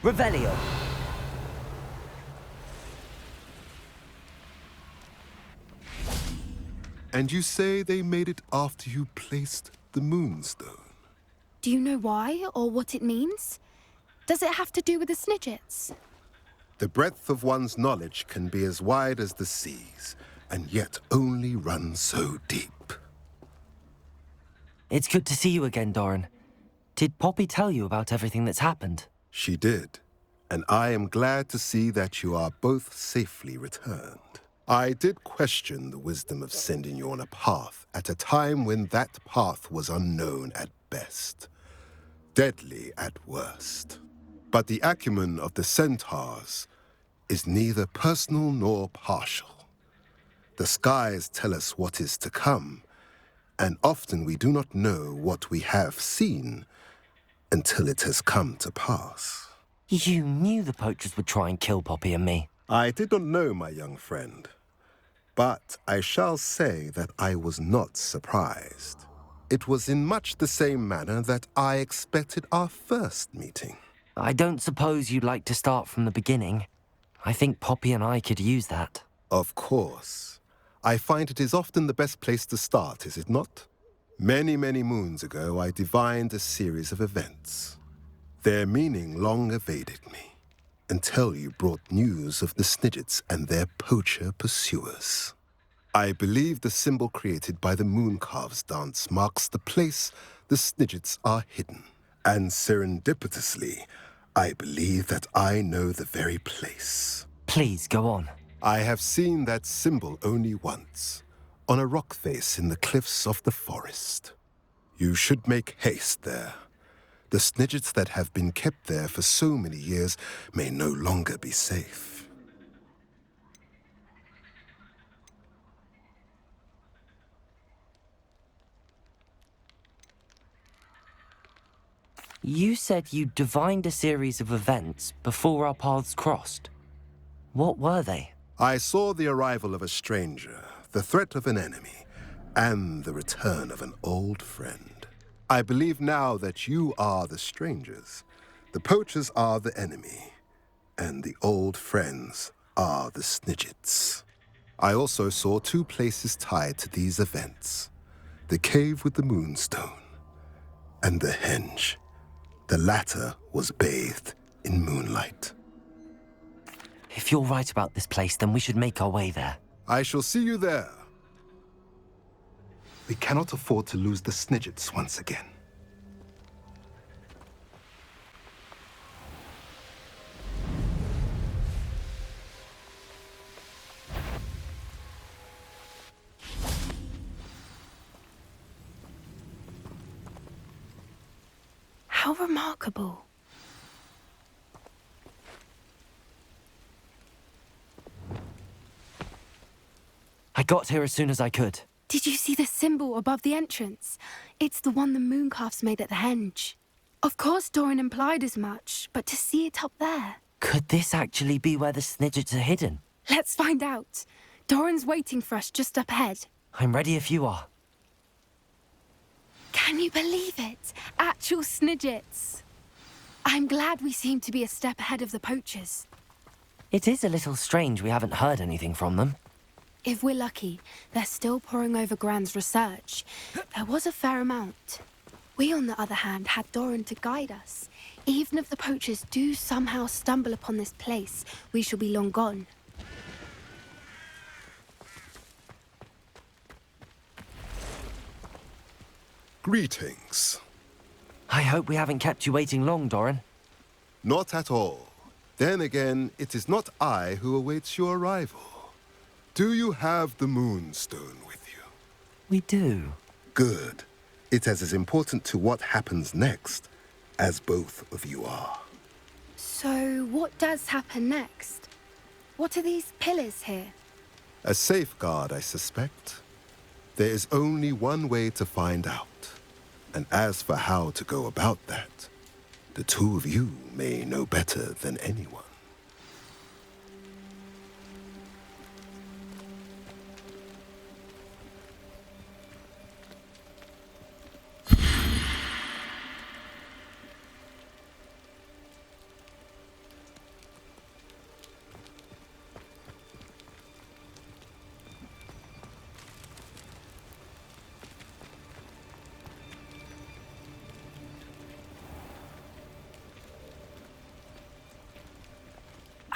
Revelio. And you say they made it after you placed the Moonstone? Do you know why, or what it means? Does it have to do with the Snidgets? The breadth of one's knowledge can be as wide as the seas, and yet only run so deep. It's good to see you again, Doran. Did Poppy tell you about everything that's happened? She did, and I am glad to see that you are both safely returned. I did question the wisdom of sending you on a path at a time when that path was unknown at best, deadly at worst. But the acumen of the centaurs is neither personal nor partial. The skies tell us what is to come, and often we do not know what we have seen until it has come to pass. You knew the poachers would try and kill Poppy and me. I did not know, my young friend, but I shall say that I was not surprised. It was in much the same manner that I expected our first meeting. I don't suppose you'd like to start from the beginning. I think Poppy and I could use that. Of course. I find it is often the best place to start, is it not? Many, many moons ago, I divined a series of events. Their meaning long evaded me, until you brought news of the Snidgets and their poacher pursuers. I believe the symbol created by the Mooncalves dance marks the place the Snidgets are hidden. And serendipitously, I believe that I know the very place. Please, go on. I have seen that symbol only once, on a rock face in the cliffs of the forest. You should make haste there. The Snidgets that have been kept there for so many years may no longer be safe. You said you divined a series of events before our paths crossed. What were they? I saw the arrival of a stranger, the threat of an enemy, and the return of an old friend. I believe now that you are the strangers, the poachers are the enemy, and the old friends are the Snidgets. I also saw two places tied to these events: the cave with the Moonstone and the henge. The latter was bathed in moonlight. If you're right about this place, then we should make our way there. I shall see you there. We cannot afford to lose the Snidgets once again. How remarkable. I got here as soon as I could. Did you see the symbol above the entrance? It's the one the Mooncalves made at the henge. Of course Doran implied as much, but to see it up there... Could this actually be where the Snidgets are hidden? Let's find out. Doran's waiting for us just up ahead. I'm ready if you are. Can you believe it? Actual Snidgets. I'm glad we seem to be a step ahead of the poachers. It is a little strange we haven't heard anything from them. If we're lucky, they're still poring over Gran's research. There was a fair amount. We, on the other hand, had Doran to guide us. Even if the poachers do somehow stumble upon this place, we shall be long gone. Greetings. I hope we haven't kept you waiting long, Doran. Not at all. Then again, it is not I who awaits your arrival. Do you have the Moonstone with you? We do. Good. It is as important to what happens next as both of you are. So, what does happen next? What are these pillars here? A safeguard, I suspect. There is only one way to find out. And as for how to go about that, the two of you may know better than anyone.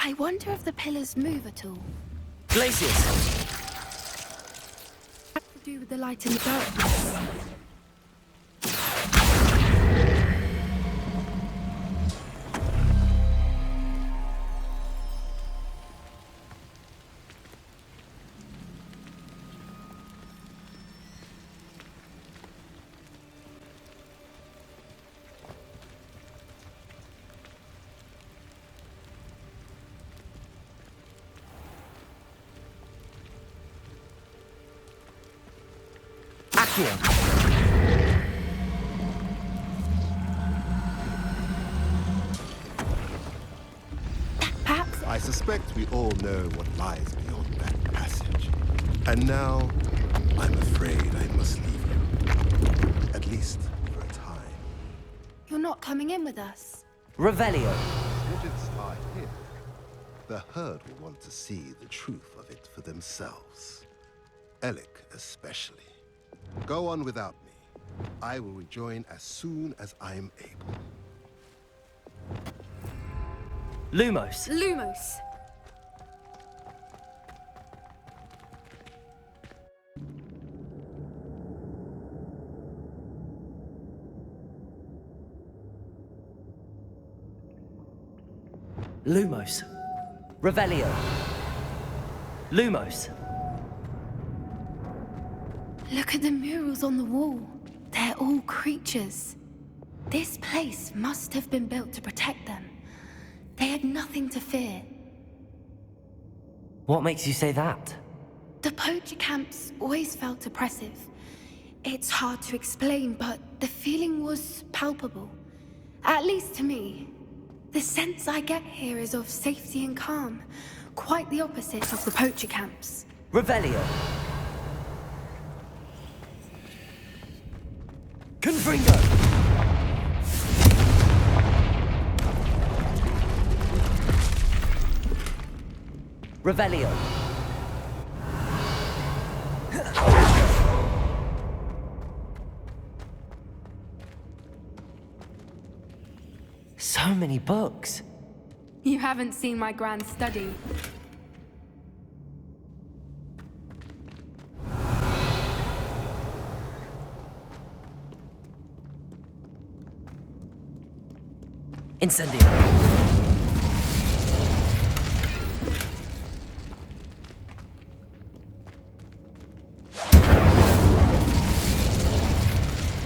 I wonder if the pillars move at all. Glacius! What to do with the light in the darkness? Perhaps I suspect we all know what lies beyond that passage. And now, I'm afraid I must leave you. At least for a time. you're not coming in with us. Revelio. Digits are here. The herd will want to see the truth of it for themselves. Alec especially. Go on without me. I will rejoin as soon as I am able. Lumos. Lumos! Lumos. Revelio. Lumos. Look at the murals on the wall. They're all creatures. This place must have been built to protect them. They had nothing to fear. What makes you say that? The poacher camps always felt oppressive. It's hard to explain, but the feeling was palpable. At least to me. The sense I get here is of safety and calm. Quite the opposite of the poacher camps. Revelio. Confringo. Revelio. So many books. You haven't seen my grand study. Incendio.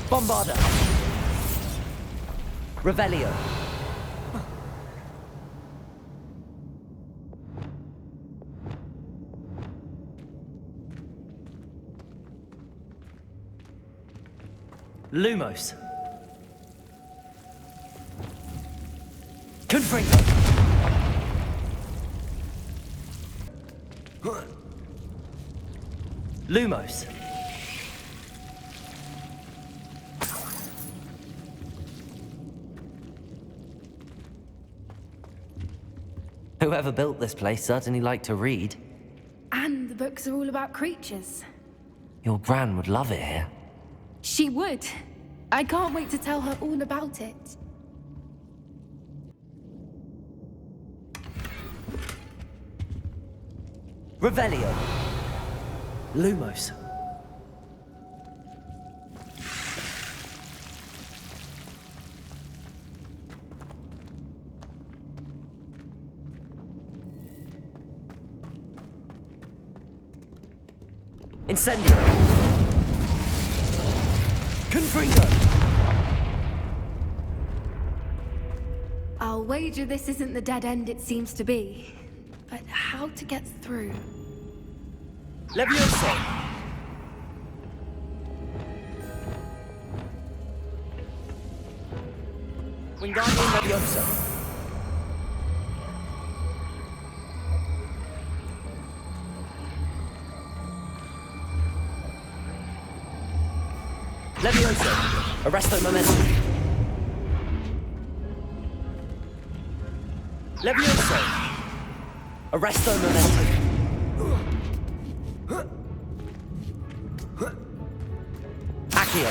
Bombarda. Revelio. Lumos. Confringo. Lumos. Whoever built this place certainly liked to read. And the books are all about creatures. Your Gran would love it here. She would. I can't wait to tell her all about it. Revelio. Lumos. Incendio. Confringo. I'll wager this isn't the dead end it seems to be. But how to get through? Levioso. Wingardium Levioso. Levioso. Arresto Momentum. Levioso. Arresto Momentum. Accio.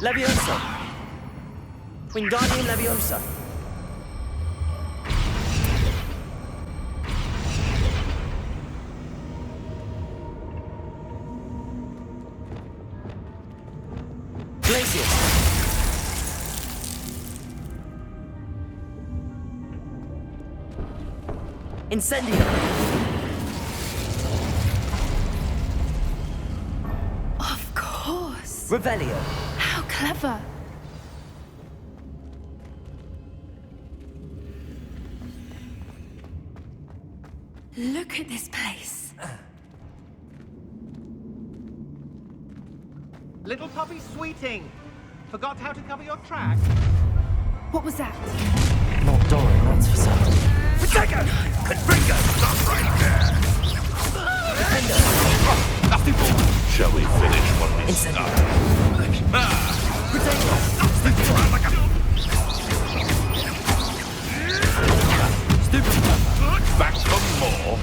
Levioso. Wingardium Leviosa. Glacius. Incendio. Of course. Revelio. How clever. Look at this place. Little puppy Sweeting! Forgot how to cover your track? What was that? Not Doran, that's for certain. Protego! Confringo! Stop right there! Nothing more! Shall we finish what we Incendio. started? Protego. Stupid around like a... Stupid. Back for more?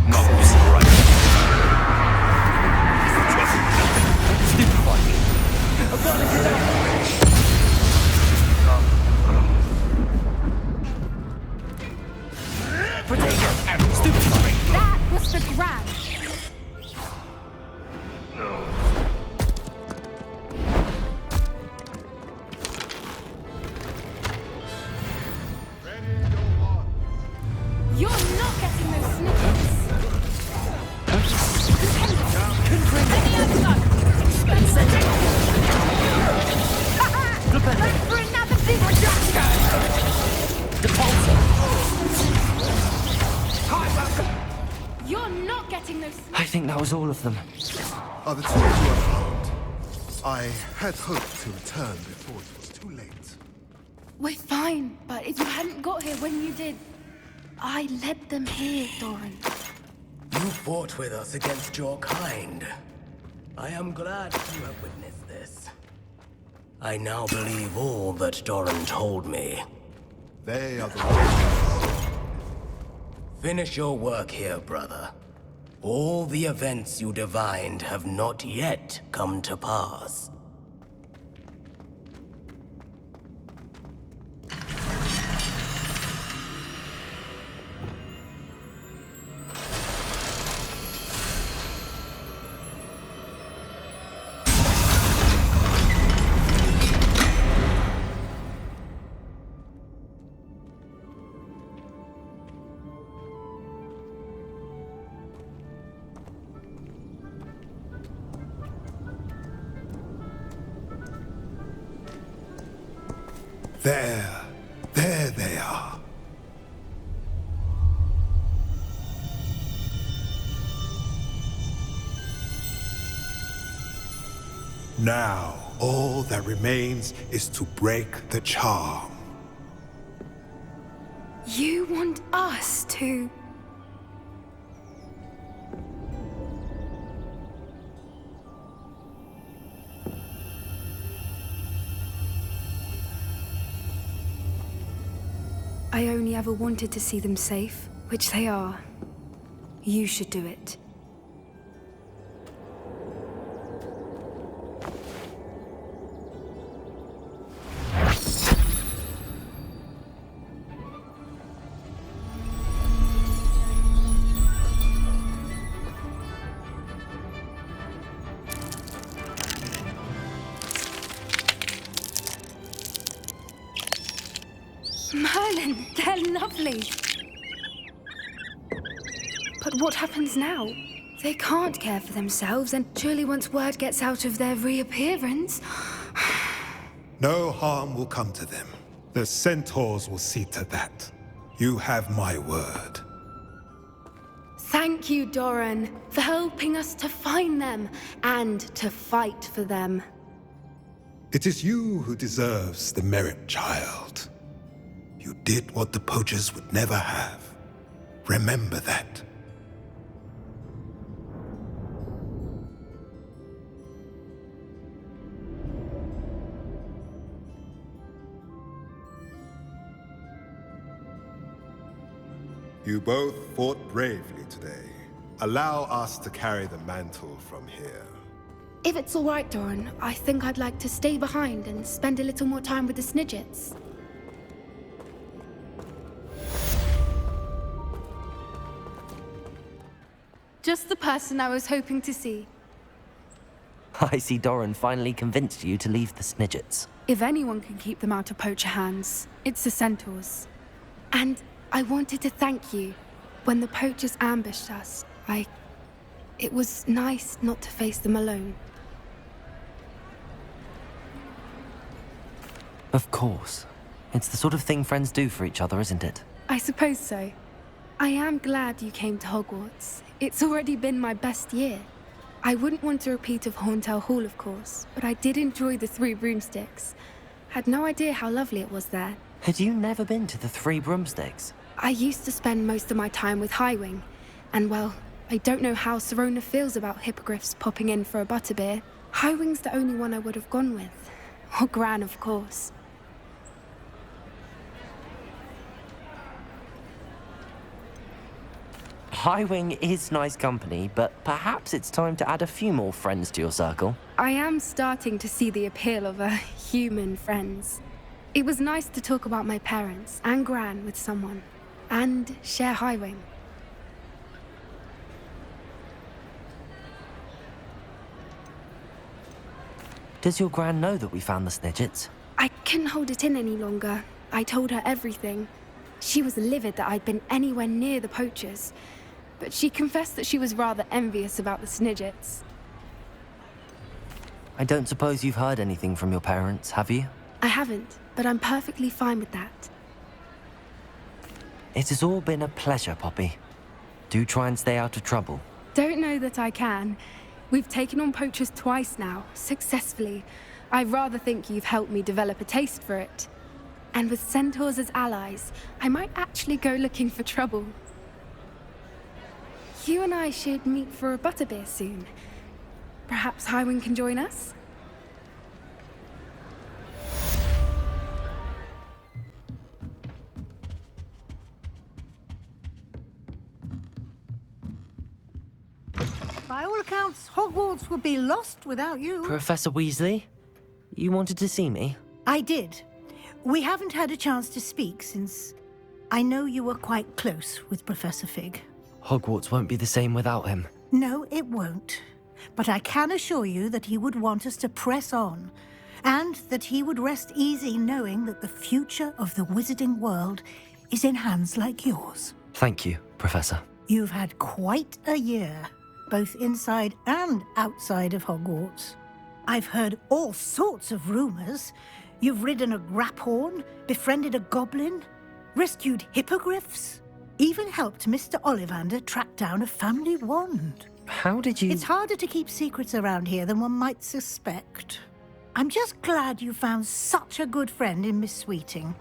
Not right. Stupefy. Protego. Stupefy. That was the grab. You're not getting those snippets. Time for another big You're not getting those. I think that was all of them. Are the two of you unarmed? I had hoped to return before it was too late. We're fine, but if you hadn't got here when you did, I led them here, Doran. You fought with us against your kind. I am glad you have witnessed this. I now believe all that Doran told me. They are the ones. Finish your work here, brother. All the events you divined have not yet come to pass. There they are. Now, all that remains is to break the charm. You want us to. I only ever wanted to see them safe, which they are. You should do it. Merlin, they're lovely. But what happens now? They can't care for themselves, and surely once word gets out of their reappearance... No harm will come to them. The centaurs will see to that. You have my word. Thank you, Doran, for helping us to find them and to fight for them. It is you who deserves the merit, child. You did what the poachers would never have. Remember that. You both fought bravely today. Allow us to carry the mantle from here. If it's all right, Doran, I think I'd like to stay behind and spend a little more time with the Snidgets. Just the person I was hoping to see. I see Doran finally convinced you to leave the Snidgets. If anyone can keep them out of poacher hands, it's the centaurs. And I wanted to thank you. When the poachers ambushed us, it was nice not to face them alone. Of course. It's the sort of thing friends do for each other, isn't it? I suppose so. I am glad you came to Hogwarts. It's already been my best year. I wouldn't want a repeat of Horntail Hall, of course, but I did enjoy the Three Broomsticks. Had no idea how lovely it was there. Had you never been to the Three Broomsticks? I used to spend most of my time with Highwing, and well, I don't know how Serona feels about hippogriffs popping in for a butterbeer. Highwing's the only one I would have gone with. Or Gran, of course. Highwing is nice company, but perhaps it's time to add a few more friends to your circle. I am starting to see the appeal of human friends. It was nice to talk about my parents and Gran with someone, and share Highwing. Does your Gran know that we found the Snidgets? I couldn't hold it in any longer. I told her everything. She was livid that I'd been anywhere near the poachers, but she confessed that she was rather envious about the Snidgets. I don't suppose you've heard anything from your parents, have you? I haven't, but I'm perfectly fine with that. It has all been a pleasure, Poppy. Do try and stay out of trouble. Don't know that I can. We've taken on poachers twice now, successfully. I rather think you've helped me develop a taste for it. And with centaurs as allies, I might actually go looking for trouble. You and I should meet for a butterbeer soon. Perhaps Highwing can join us? By all accounts, Hogwarts would be lost without you. Professor Weasley? You wanted to see me? I did. We haven't had a chance to speak since I know you were quite close with Professor Fig. Hogwarts won't be the same without him. No, it won't. But I can assure you that he would want us to press on, and that he would rest easy knowing that the future of the wizarding world is in hands like yours. Thank you, Professor. You've had quite a year, both inside and outside of Hogwarts. I've heard all sorts of rumors. You've ridden a graphorn, befriended a goblin, rescued hippogriffs, even helped Mr. Ollivander track down a family wand. How did you... It's harder to keep secrets around here than one might suspect. I'm just glad you found such a good friend in Miss Sweeting.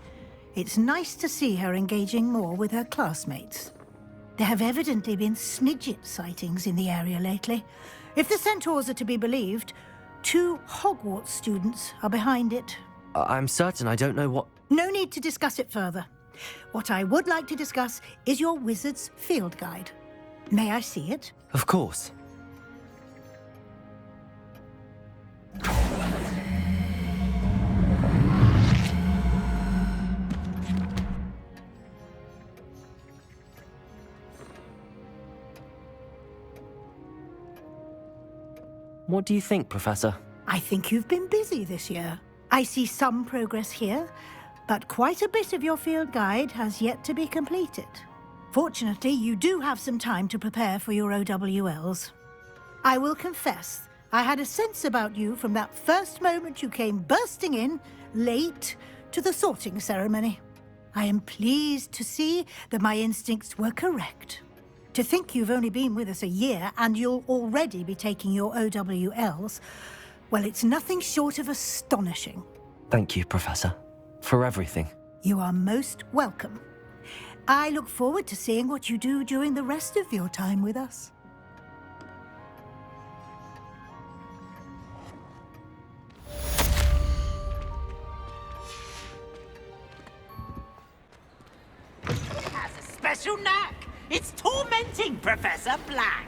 It's nice to see her engaging more with her classmates. There have evidently been Snidget sightings in the area lately. If the centaurs are to be believed, 2 Hogwarts students are behind it. I'm certain I don't know what... No need to discuss it further. What I would like to discuss is your wizard's field guide. May I see it? Of course. What do you think, Professor? I think you've been busy this year. I see some progress here, but quite a bit of your field guide has yet to be completed. Fortunately, you do have some time to prepare for your OWLs. I will confess, I had a sense about you from that first moment you came bursting in, late, to the sorting ceremony. I am pleased to see that my instincts were correct. To think you've only been with us a year and you'll already be taking your OWLs, well, it's nothing short of astonishing. Thank you, Professor, for everything. You are most welcome. I look forward to seeing what you do during the rest of your time with us. Has a special knack. It's tormenting Professor Black.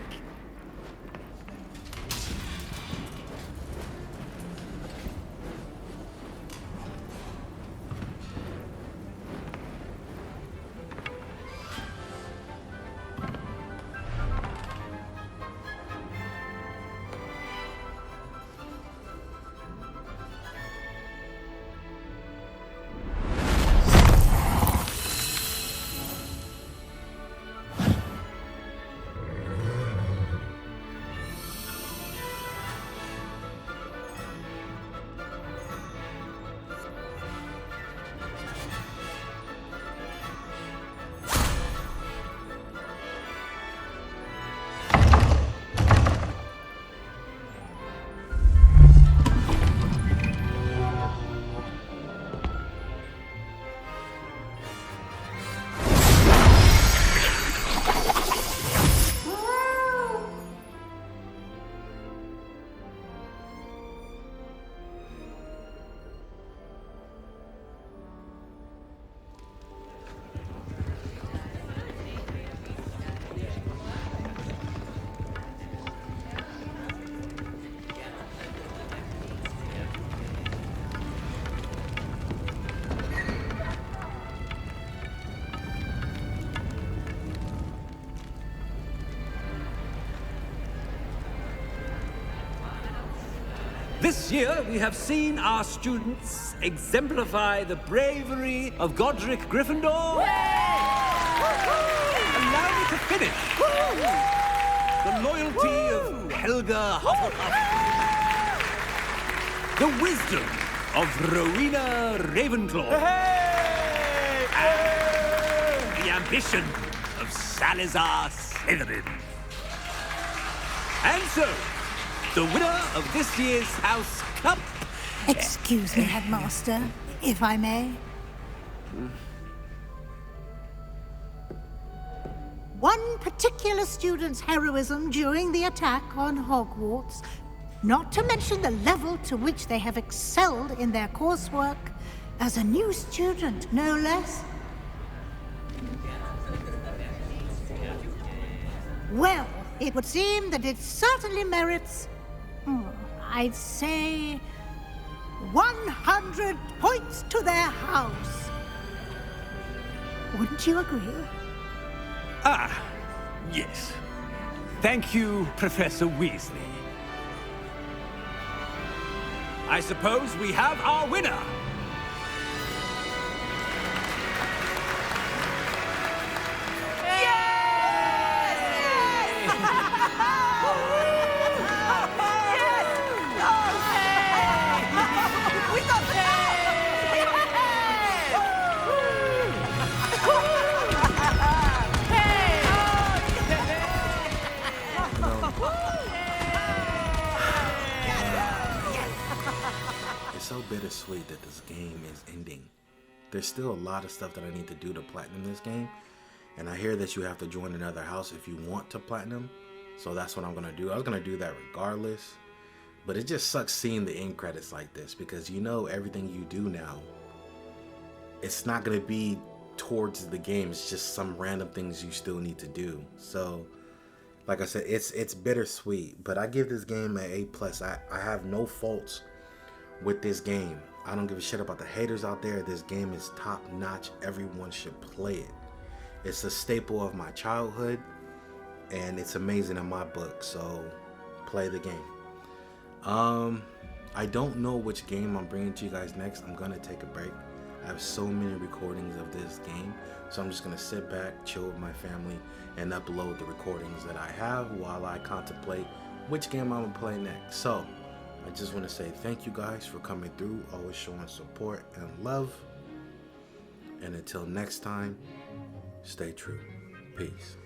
This year, we have seen our students exemplify the bravery of Godric Gryffindor. Allow me to finish. The loyalty of Helga Hufflepuff. The wisdom of Rowena Ravenclaw. And the ambition of Salazar Slytherin. And so, the winner of this year's House Cup... Excuse me, Headmaster, if I may. One particular student's heroism during the attack on Hogwarts, not to mention the level to which they have excelled in their coursework, as a new student, no less. Well, it would seem that it certainly merits, I'd say, 100 points to their house. Wouldn't you agree? Ah, yes. Thank you, Professor Weasley. I suppose we have our winner. It's so bittersweet that this game is ending. There's still a lot of stuff that I need to do to platinum this game, and I hear that you have to join another house if you want to platinum, so that's what I'm gonna do. I was gonna do that regardless, but it just sucks seeing the end credits like this, because you know everything you do now, it's not gonna be towards the game, it's just some random things you still need to do. So like I said, it's bittersweet, but I give this game an A+. I have no faults with this game. I don't give a shit about the haters out there. This game is top notch. Everyone should play it. It's a staple of my childhood, and it's amazing in my book, so play the game. I don't know which game I'm bringing to you guys next. I'm gonna take a break. I have so many recordings of this game, so I'm just gonna sit back, chill with my family, and upload the recordings that I have while I contemplate which game I'm gonna play next. So I just want to say thank you guys for coming through, always showing support and love. And until next time, stay true. Peace.